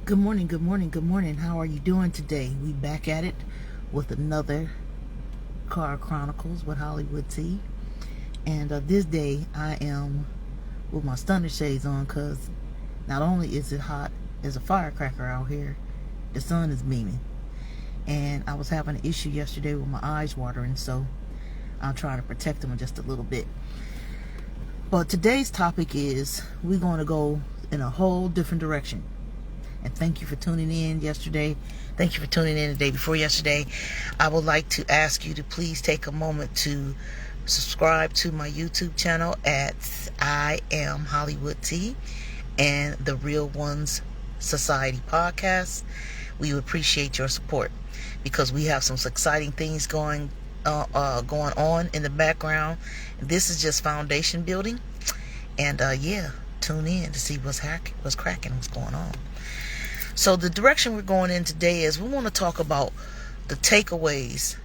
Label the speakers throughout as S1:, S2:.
S1: Good morning, good morning, good morning. How are you doing today? We back at it with another Car Chronicles with Hollywood T. And this day I am with my stunner shades on because not only is it hot as a firecracker out here, the sun is beaming. And I was having an issue yesterday with my eyes watering, so I'll try to protect them just a little bit. But today's topic is we're going to go in a whole different direction. And thank you for tuning in yesterday. Thank you for tuning in the day before yesterday. I would like to ask you to please take a moment to subscribe to my YouTube channel at I Am Hollywood T and the Real Ones Society podcast. We would appreciate your support because we have some exciting things going on in the background. This is just foundation building, and tune in to see what's cracking, what's going on. So the direction we're going in today is we want to talk about the takeaways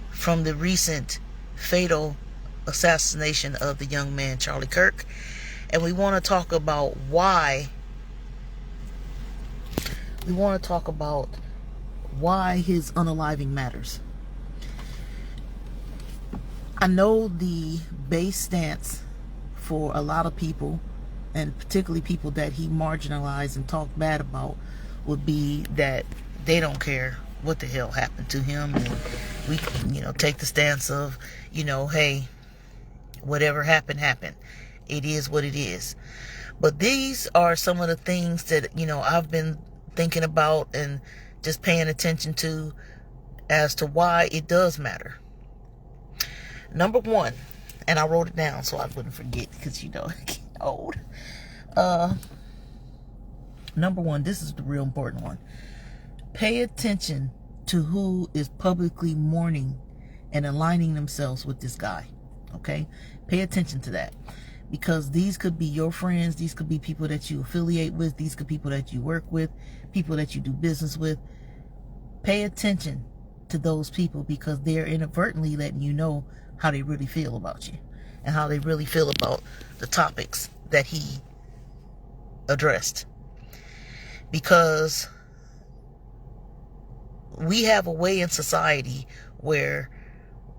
S1: from the recent fatal assassination of the young man Charlie Kirk, and we want to talk about why. We want to talk about why his unaliving matters. I know the base stance for a lot of people, and particularly people that he marginalized and talked bad about, would be that they don't care what the hell happened to him, and we take the stance of, hey, whatever happened. It is what it is. But these are some of the things that, I've been thinking about and just paying attention to as to why it does matter. Number one, and I wrote it down so I wouldn't forget because, I get old. Number one, this is the real important one. Pay attention to who is publicly mourning and aligning themselves with this guy. Okay? Pay attention to that. Because these could be your friends, these could be people that you affiliate with, these could be people that you work with, people that you do business with. Pay attention to those people because they're inadvertently letting you know how they really feel about you and how they really feel about the topics that he addressed. Because we have a way in society where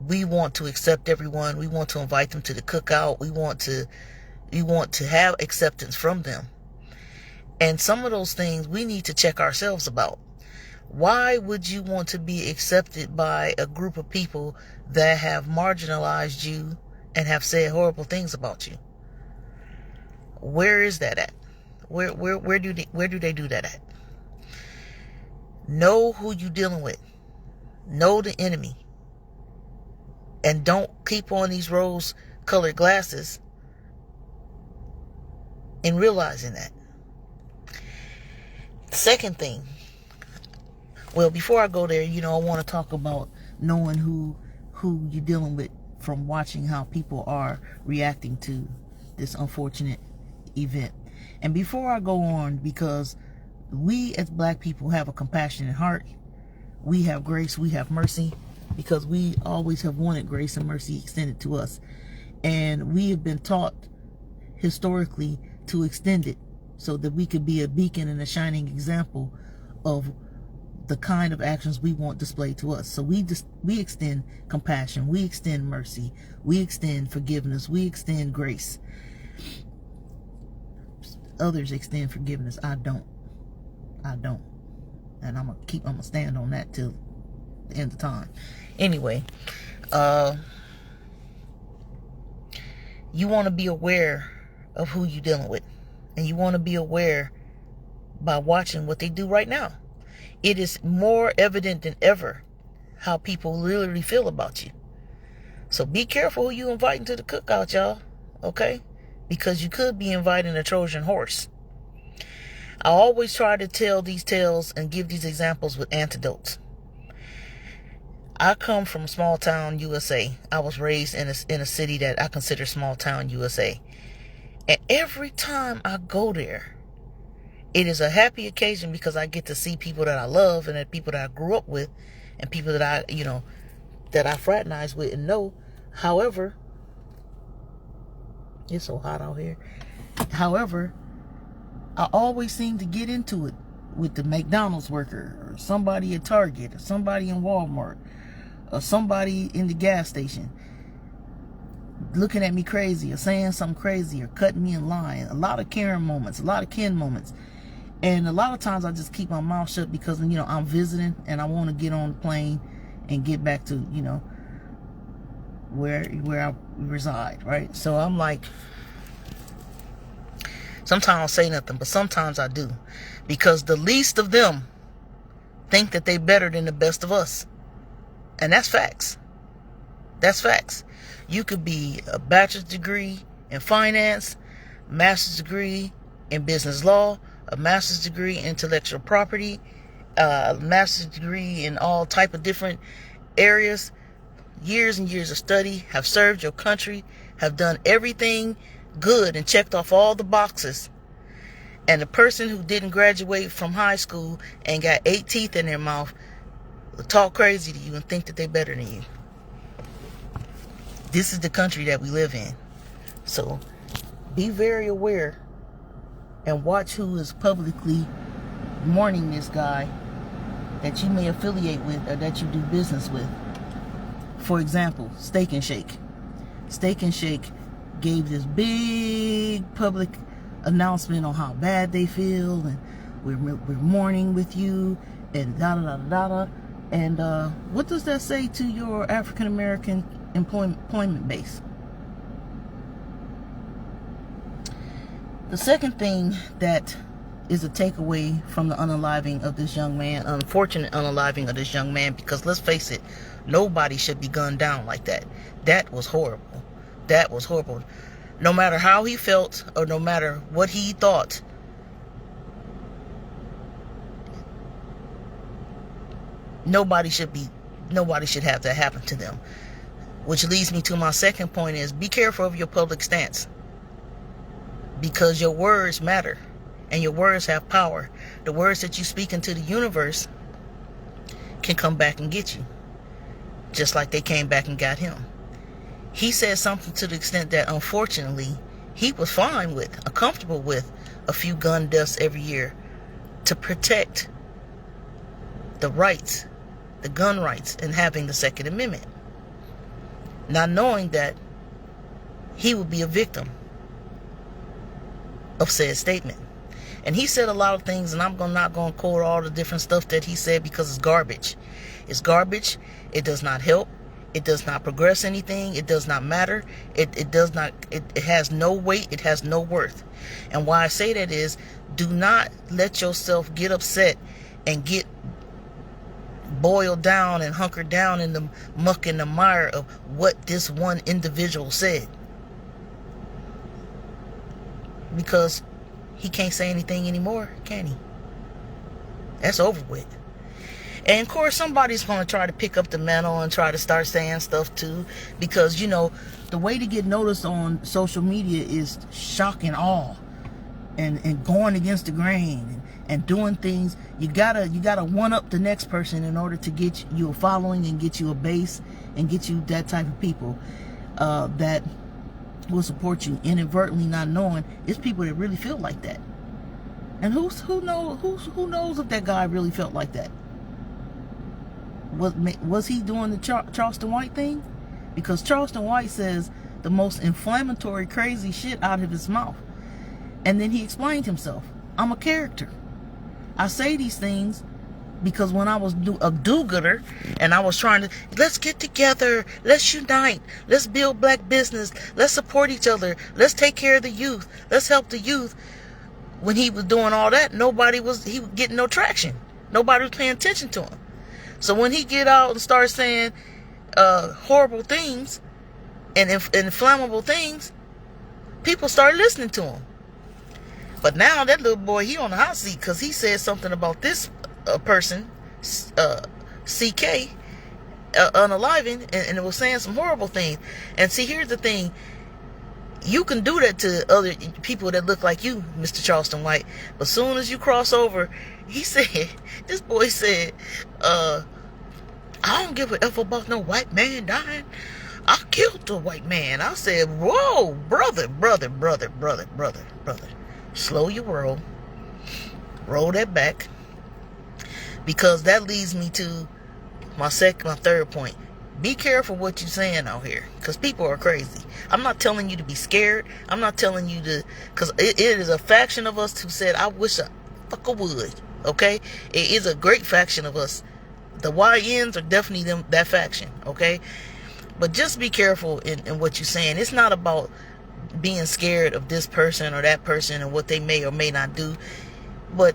S1: we want to accept everyone. We want to invite them to the cookout. We want to have acceptance from them. And some of those things we need to check ourselves about. Why would you want to be accepted by a group of people that have marginalized you and have said horrible things about you? Where is that at? Where do they do that at? Know who you're dealing with. Know the enemy. And don't keep on these rose-colored glasses in realizing that. Second thing. Well, before I go there, I want to talk about knowing who you're dealing with from watching how people are reacting to this unfortunate event. And before I go on, because we as black people have a compassionate heart, we have grace, we have mercy, because we always have wanted grace and mercy extended to us. And we have been taught historically to extend it so that we could be a beacon and a shining example of the kind of actions we want displayed to us. So we extend compassion, we extend mercy, we extend forgiveness, we extend grace. Others extend forgiveness. I don't. And I'm gonna stand on that till the end of time. Anyway, you want to be aware of who you're dealing with, and you want to be aware by watching what they do right now. It is more evident than ever how people literally feel about you. So be careful who you inviting to the cookout, y'all. Okay? Because you could be inviting a Trojan horse. I always try to tell these tales and give these examples with antidotes. I come from small town USA. I was raised in a city that I consider small town USA. And every time I go there, it is a happy occasion because I get to see people that I love and people that I grew up with and people that I fraternize with and know. However, it's so hot out here. However, I always seem to get into it with the McDonald's worker, or somebody at Target, or somebody in Walmart, or somebody in the gas station, looking at me crazy, or saying something crazy, or cutting me in line. A lot of Karen moments, a lot of Ken moments. And a lot of times I just keep my mouth shut because, you know, I'm visiting and I want to get on the plane and get back to, you know, where I reside, right? So I'm like, sometimes I don't say nothing, but sometimes I do, because the least of them think that they better than the best of us. And that's facts. That's facts. You could be a bachelor's degree in finance, master's degree in business law, a master's degree in intellectual property, a master's degree in all type of different areas, years and years of study, have served your country, have done everything good and checked off all the boxes. And the person who didn't graduate from high school and got 8 teeth in their mouth will talk crazy to you and think that they're better than you. This is the country that we live in. So be very aware and watch who is publicly mourning this guy that you may affiliate with or that you do business with. For example, Steak and Shake. Steak and Shake gave this big public announcement on how bad they feel, and we're mourning with you, and da da da da da. And what does that say to your African American employment base? The second thing that is a takeaway from the unaliving of this young man, unfortunate unaliving of this young man, because let's face it, nobody should be gunned down like that. That was horrible. That was horrible. No matter how he felt or no matter what he thought, nobody should have that happen to them. Which leads me to my second point is, be careful of your public stance. Because your words matter. And your words have power. The words that you speak into the universe can come back and get you. Just like they came back and got him. He said something to the extent that, unfortunately, he was fine with, comfortable with a few gun deaths every year to protect the rights, the gun rights, and having the Second Amendment. Not knowing that he would be a victim of said statement. And he said a lot of things, and I'm not going to quote all the different stuff that he said because it's garbage. It's garbage. It does not help. It does not progress anything. It does not matter. It has no weight. It has no worth. And why I say that is, do not let yourself get upset and get boiled down and hunkered down in the muck and the mire of what this one individual said. Because he can't say anything anymore, can he? That's over with. And of course, somebody's going to try to pick up the mantle and try to start saying stuff too. Because, you know, the way to get noticed on social media is shock and awe. And going against the grain. And doing things. You gotta one-up the next person in order to get you a following and get you a base. And get you that type of people that will support you, inadvertently not knowing it's people that really feel like that. And who knows if that guy really felt like that? Was he doing the Charleston White thing? Because Charleston White says the most inflammatory, crazy shit out of his mouth. And then he explained himself. I'm a character. I say these things because when I was a do-gooder and I was trying to, let's get together, let's unite, let's build black business, let's support each other, let's take care of the youth, let's help the youth. When he was doing all that, he was getting no traction. Nobody was paying attention to him. So when he get out and start saying horrible things and inflammable things, people start listening to him. But now that little boy, he on the hot seat because he said something about this person, CK, unaliving, and it was saying some horrible things. And see, here's the thing. You can do that to other people that look like you, Mr. Charleston White. But soon as you cross over, this boy said, I don't give a F about no white man dying. I killed a white man. I said, whoa, brother. Slow your roll. Roll that back. Because that leads me to my third point. Be careful what you're saying out here, because people are crazy. I'm not telling you to be scared. I'm not telling you to, because it is a faction of us who said, I wish I fucker would. Okay? It is a great faction of us. The YNs are definitely that faction. Okay? But just be careful in what you're saying. It's not about being scared of this person or that person and what they may or may not do. But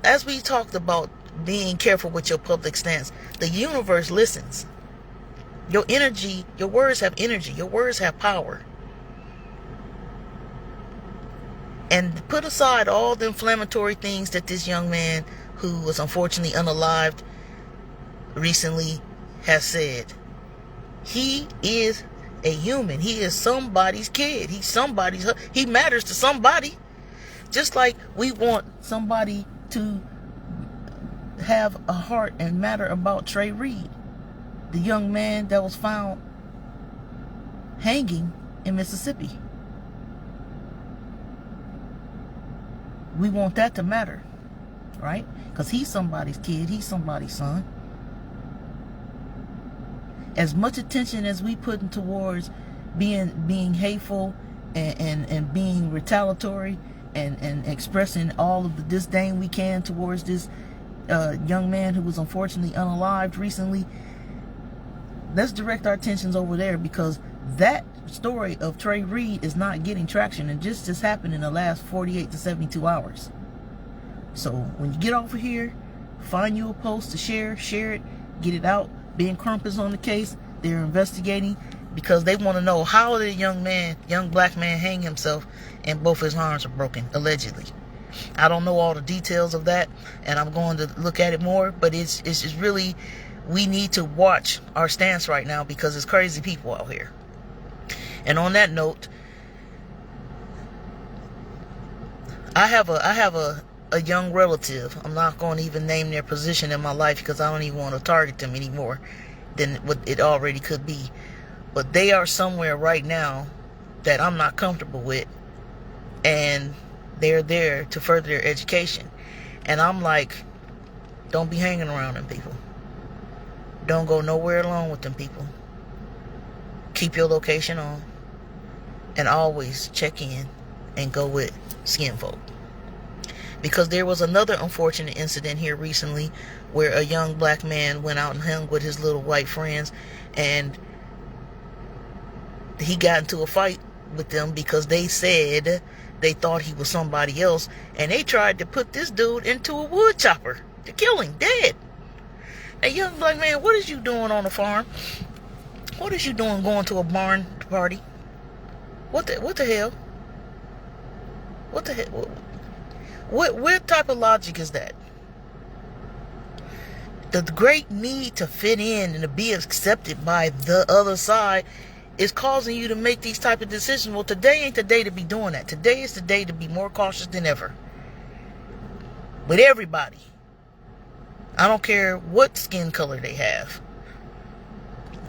S1: as we talked about being careful with your public stance, the universe listens. Your energy, your words have energy. Your words have power. And put aside all the inflammatory things that this young man, who was unfortunately unalived recently, has said. He is a human. He is somebody's kid. He matters to somebody. Just like we want somebody to have a heart and matter about Trey Reed, the young man that was found hanging in Mississippi. We want that to matter, right? Because he's somebody's kid. He's somebody's son. As much attention as we put towards being hateful and being retaliatory and expressing all of the disdain we can towards this young man who was unfortunately unalived recently, let's direct our attentions over there, because that story of Trey Reed is not getting traction, and just happened in the last 48 to 72 hours. So when you get off of here, find you a post to share it, get it out. Ben Crump is on the case. They're investigating because they want to know, how did a young black man hang himself and both his arms are broken, allegedly. I don't know all the details of that, and I'm going to look at it more, but it's just really, we need to watch our stance right now, because it's crazy people out here. And on that note, I have a young relative. I'm not going to even name their position in my life, because I don't even want to target them anymore than what it already could be. But they are somewhere right now that I'm not comfortable with, and they're there to further their education. And I'm like, don't be hanging around them people. Don't go nowhere alone with them people. Keep your location on, and always check in and go with skin folk. Because there was another unfortunate incident here recently where a young black man went out and hung with his little white friends, and he got into a fight with them because they said they thought he was somebody else, and they tried to put this dude into a wood chopper to kill him dead. Hey, young black man, what is you doing on the farm? What is you doing going to a barn party? What the hell? What the hell? What type of logic is that? The great need to fit in and to be accepted by the other side is causing you to make these type of decisions. Well, today ain't the day to be doing that. Today is the day to be more cautious than ever. With everybody. I don't care what skin color they have.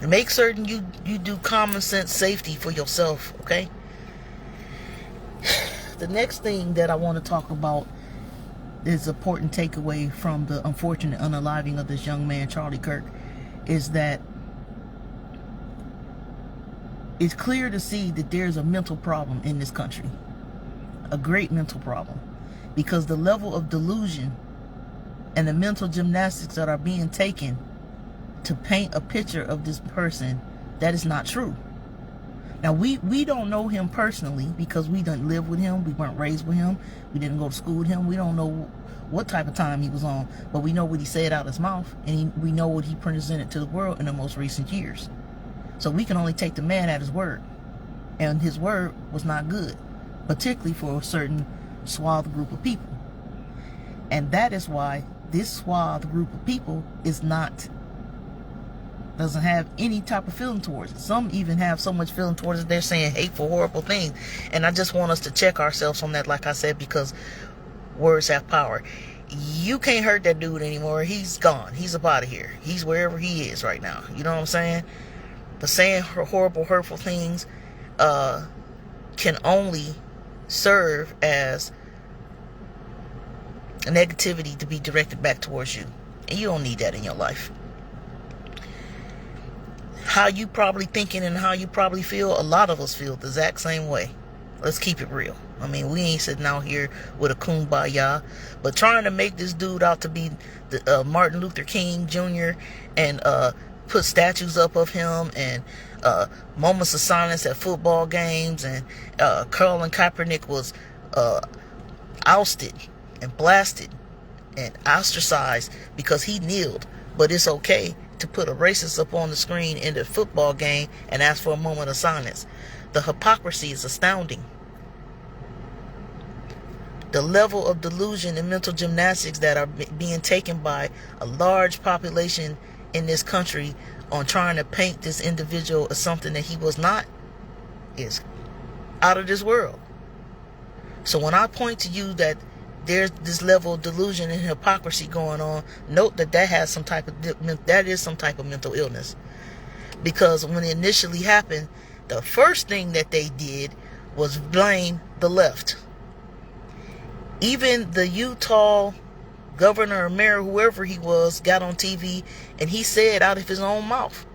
S1: Make certain you do common sense safety for yourself, okay? The next thing that I want to talk about is an important takeaway from the unfortunate unaliving of this young man, Charlie Kirk, is that it's clear to see that there's a mental problem in this country. A great mental problem. Because the level of delusion and the mental gymnastics that are being taken to paint a picture of this person that is not true. Now, we don't know him personally, because we didn't live with him. We weren't raised with him. We didn't go to school with him. We don't know what type of time he was on, but we know what he said out his mouth, and we know what he presented to the world in the most recent years. So we can only take the man at his word, and his word was not good, particularly for a certain swath group of people. And that is why this swath group of people doesn't have any type of feeling towards it. Some even have so much feeling towards it, they're saying hateful, horrible things. And I just want us to check ourselves on that, like I said, because words have power. You can't hurt that dude anymore. He's gone. He's up out of here. He's wherever he is right now. You know what I'm saying? But saying horrible, hurtful things can only serve as negativity to be directed back towards you. And you don't need that in your life. How you probably thinking and how you probably feel, a lot of us feel the exact same way. Let's keep it real. I mean, we ain't sitting out here with a kumbaya, but trying to make this dude out to be the Martin Luther King Jr. and put statues up of him and moments of silence at football games, and Colin Kaepernick was ousted and blasted and ostracized because he kneeled. But it's okay to put a racist up on the screen in the football game and ask for a moment of silence. The hypocrisy is astounding. The level of delusion and mental gymnastics that are being taken by a large population in this country on trying to paint this individual as something that he was not is out of this world. So when I point to you that there's this level of delusion and hypocrisy going on, note that is some type of mental illness. Because when it initially happened, the first thing that they did was blame the left. Even the Utah governor or mayor, whoever he was, got on TV and he said out of his own mouth,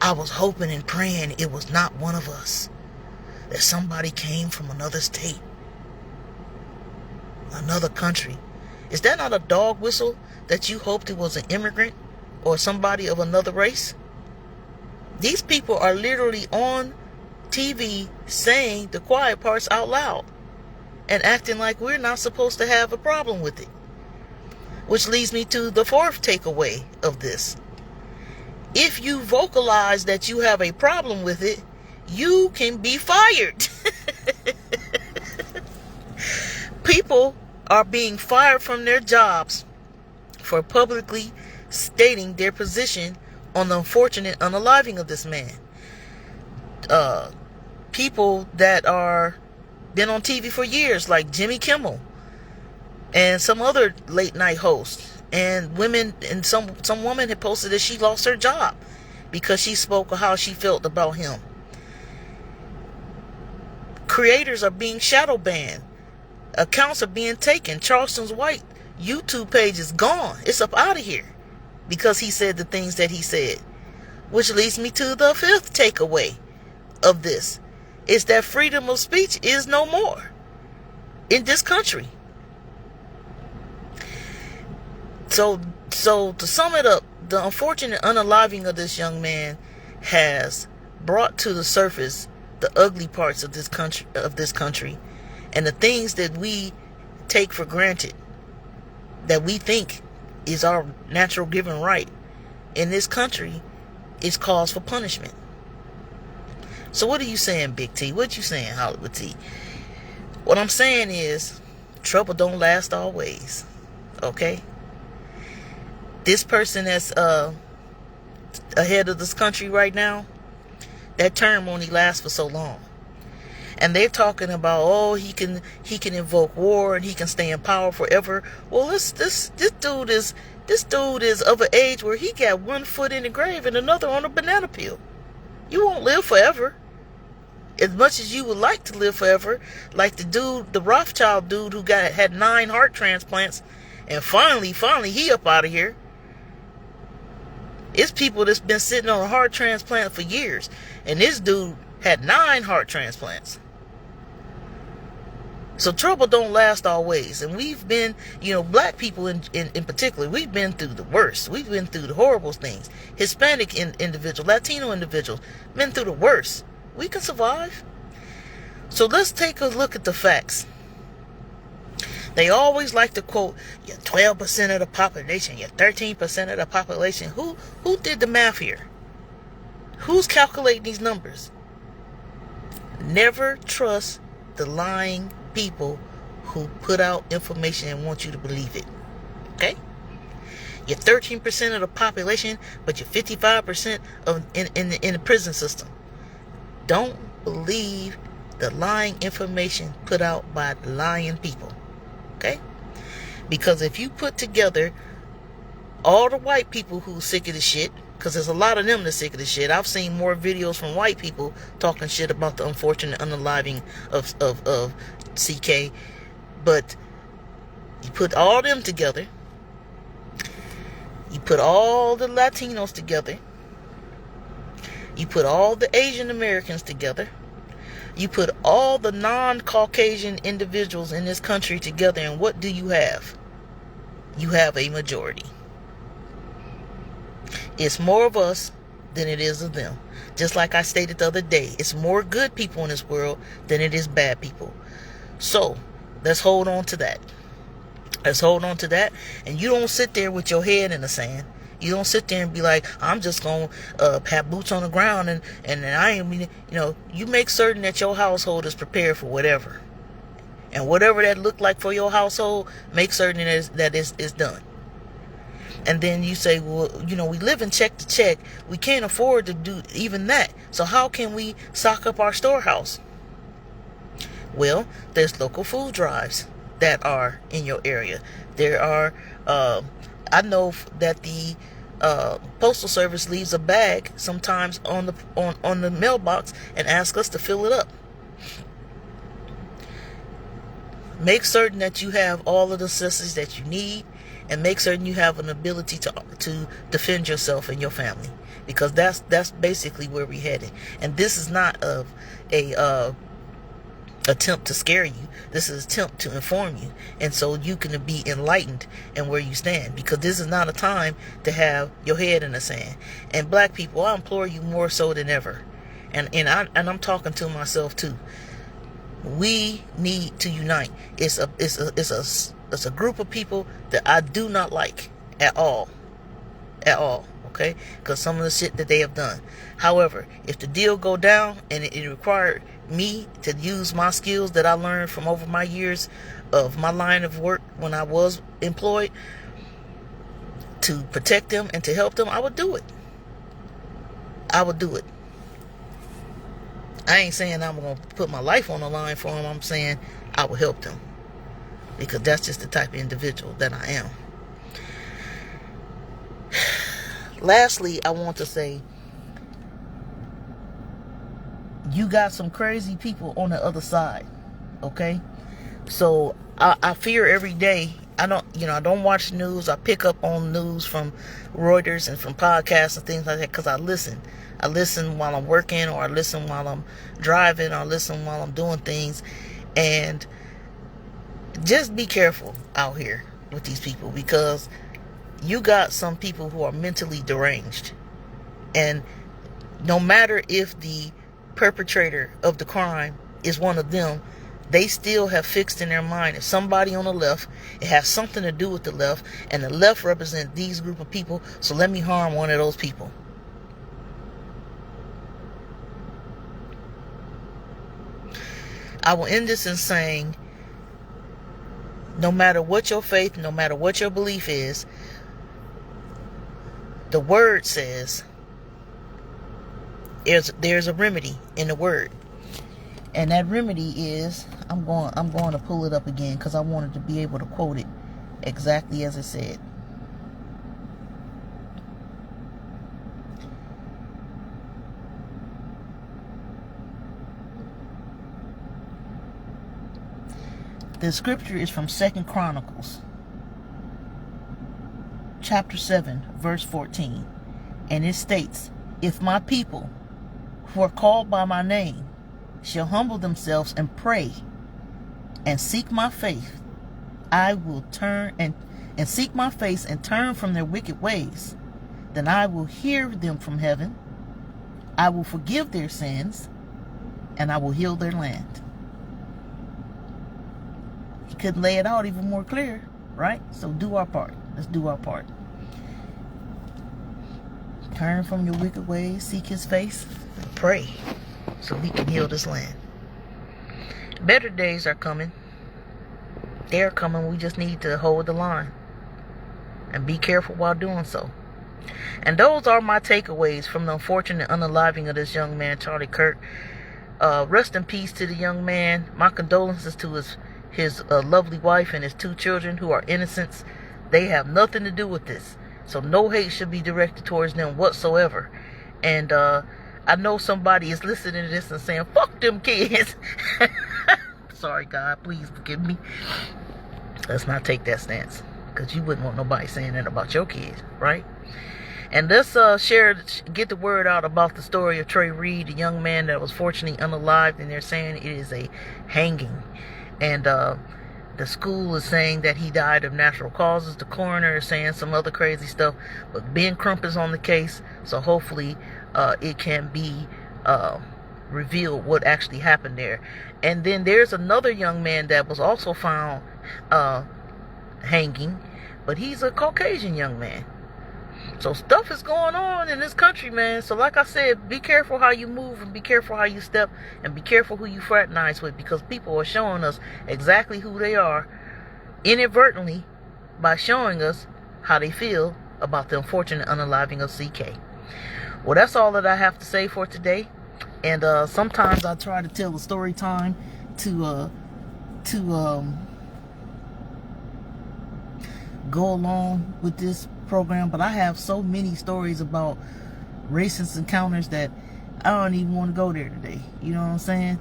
S1: "I was hoping and praying it was not one of us, that somebody came from another state, another country." Is that not a dog whistle that you hoped it was an immigrant or somebody of another race? These people are literally on TV saying the quiet parts out loud and acting like we're not supposed to have a problem with it. Which leads me to the fourth takeaway of this. If you vocalize that you have a problem with it, you can be fired. People are being fired from their jobs for publicly stating their position on the unfortunate unaliving of this man. People that are been on TV for years, like Jimmy Kimmel and some other late night hosts, and women, and some woman had posted that she lost her job because she spoke of how she felt about him. Creators are being shadow banned. Accounts are being taken. Charleston's White YouTube page is gone. It's up out of here because he said the things that he said. Which leads me to the fifth takeaway of this, is that freedom of speech is no more in this country. So to sum it up, the unfortunate unaliving of this young man has brought to the surface the ugly parts of this country, and the things that we take for granted, that we think is our natural given right in this country, is cause for punishment. So what are you saying, Big T? What you saying, Hollywood T? What I'm saying is, trouble don't last always. Okay? This person that's ahead of this country right now, that term only lasts for so long. And they're talking about, oh, he can invoke war and he can stay in power forever. Well, this dude is of an age where he got one foot in the grave and another on a banana peel. You won't live forever. As much as you would like to live forever, like the Rothschild dude who had 9 heart transplants, and finally he up out of here. It's people that's been sitting on a heart transplant for years, and this dude had 9 heart transplants. So trouble don't last always. And we've been, black people in particular, we've been through the worst. We've been through the horrible things. Hispanic individuals, Latino individuals, been through the worst. We can survive. So let's take a look at the facts. They always like to quote, you're 12% of the population, you're 13% of the population. Who did the math here? Who's calculating these numbers? Never trust the lying people who put out information and want you to believe it. Okay? You're 13% of the population, but you're 55% in the prison system. Don't believe the lying information put out by lying people. Okay? Because if you put together all the white people who's sick of the shit, because there's a lot of them that's sick of the shit. I've seen more videos from white people talking shit about the unfortunate unaliving of CK. But You put all them together. You put all the Latinos together. You put all the Asian Americans together. You put all the non-Caucasian individuals in this country together, and what do you have? You have a majority. It's more of us than it is of them. Just like I stated the other day, it's more good people in this world than it is bad people. So, let's hold on to that. Let's hold on to that. And you don't sit there with your head in the sand. You don't sit there and be like, I'm just going to have boots on the ground and I ain't, you make certain that your household is prepared for whatever. And whatever that look like for your household, make certain that is done. And then you say, well, we live in check to check. We can't afford to do even that. So how can we stock up our storehouse? Well, there's local food drives that are in your area. There are, I know that the Postal Service leaves a bag sometimes on the mailbox and asks us to fill it up. Make certain that you have all of the necessities that you need, and make certain you have an ability to defend yourself and your family, because that's basically where we're headed. And this is not a attempt to scare you. This is an attempt to inform you, and so you can be enlightened in where you stand, because this is not a time to have your head in the sand. And black people, I implore you more so than ever, and I'm talking to myself too. We need to unite. It's a group of people that I do not like at all, okay? Because some of the shit that they have done. However, if the deal go down and it required me to use my skills that I learned from over my years of my line of work when I was employed to protect them and to help them, I would do it. I would do it. I ain't saying I'm going to put my life on the line for them. I'm saying I will help them, because that's just the type of individual that I am. Lastly, I want to say, you got some crazy people on the other side, okay? So I fear every day. I don't watch the news. I pick up on news from Reuters and from podcasts and things like that, because I listen. I listen while I'm working, or I listen while I'm driving, or I listen while I'm doing things. And just be careful out here with these people, because you got some people who are mentally deranged. And no matter if the perpetrator of the crime is one of them, they still have fixed in their mind, if somebody on the left, it has something to do with the left, and the left represents these group of people, so let me harm one of those people. I will end this in saying, no matter what your faith, no matter what your belief is, the word says there's a remedy in the word. And that remedy is, I'm going to pull it up again, because I wanted to be able to quote it exactly as it said. The scripture is from 2 Chronicles, chapter 7, verse 14. And it states, if my people who are called by my name shall humble themselves and pray and seek my face, I will turn and seek my face and turn from their wicked ways, then I will hear them from heaven, I will forgive their sins, and I will heal their land. He couldn't lay it out even more clear, right? So do our part. Let's do our part. Turn from your wicked ways, seek his face, and pray so we can heal this land. Better days are coming. They're coming. We just need to hold the line and be careful while doing so. And those are my takeaways from the unfortunate unaliving of this young man, Charlie Kirk. Rest in peace to the young man. My condolences to his lovely wife and his 2 children who are innocents. They have nothing to do with this. So no hate should be directed towards them whatsoever. And I know somebody is listening to this and saying, fuck them kids. Sorry, God, please forgive me. Let's not take that stance, because you wouldn't want nobody saying that about your kids, right? And let's get the word out about the story of Trey Reed, the young man that was fortunately unalived, and they're saying it is a hanging. And the school is saying that he died of natural causes. The coroner is saying some other crazy stuff. But Ben Crump is on the case, so hopefully it can be revealed what actually happened there. And then there's another young man that was also found hanging, but he's a Caucasian young man. So stuff is going on in this country, man. So like I said, be careful how you move, and be careful how you step, and be careful who you fraternize with, because people are showing us exactly who they are inadvertently by showing us how they feel about the unfortunate unaliving of CK. Well, that's all that I have to say for today. And sometimes I try to tell a story time to go along with this program, but I have so many stories about racist encounters that I don't even want to go there today. You know what I'm saying?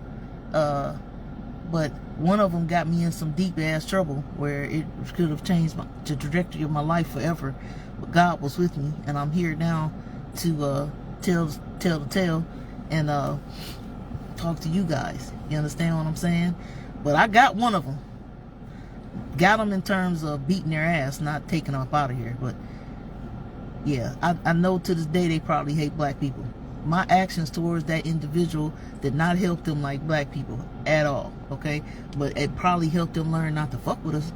S1: But one of them got me in some deep ass trouble where it could have changed the trajectory of my life forever. But God was with me, and I'm here now to tell the tale and talk to you guys. You understand what I'm saying? But I got one of them. Got them in terms of beating their ass, not taking them up out of here. But yeah, I know to this day they probably hate black people. My actions towards that individual did not help them like black people at all, okay? But it probably helped them learn not to fuck with us.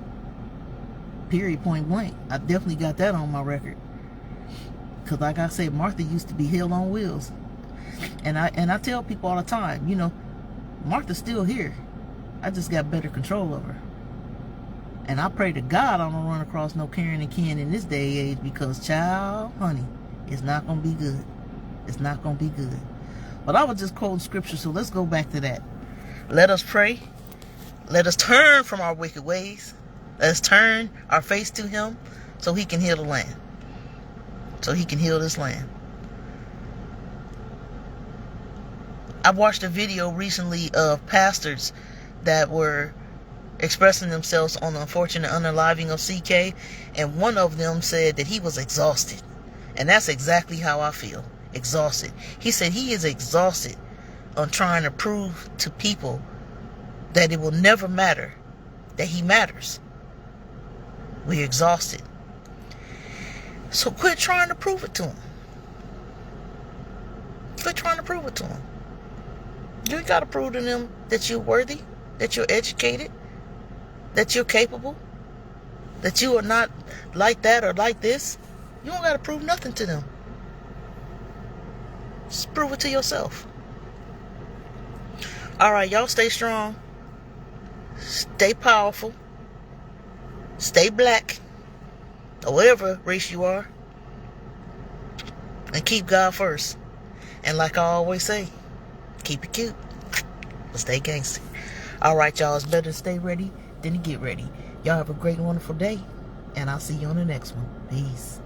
S1: Period, point blank. I definitely got that on my record. Because like I said, Martha used to be hell on wheels. And I tell people all the time, you know, Martha's still here. I just got better control of her. And I pray to God I don't run across no Karen and Ken in this day and age, because, child, honey, it's not going to be good. It's not going to be good. But I was just quoting scripture, so let's go back to that. Let us pray. Let us turn from our wicked ways. Let us turn our face to him so he can heal the land. So he can heal this land. I watched a video recently of pastors that were expressing themselves on the unfortunate unaliving of CK, and one of them said that he was exhausted. And that's exactly how I feel. Exhausted. He said he is exhausted on trying to prove to people that it will never matter, that he matters. We're exhausted. So quit trying to prove it to him. Quit trying to prove it to him. You ain't got to prove to them that you're worthy, that you're educated, that you're capable, that you are not like that or like this. You don't got to prove nothing to them. Just prove it to yourself. Alright, y'all stay strong. Stay powerful. Stay black. Or whatever race you are. And keep God first. And like I always say, keep it cute. But stay gangster. Alright, y'all. It's better to stay ready than to get ready. Y'all have a great and wonderful day. And I'll see you on the next one. Peace.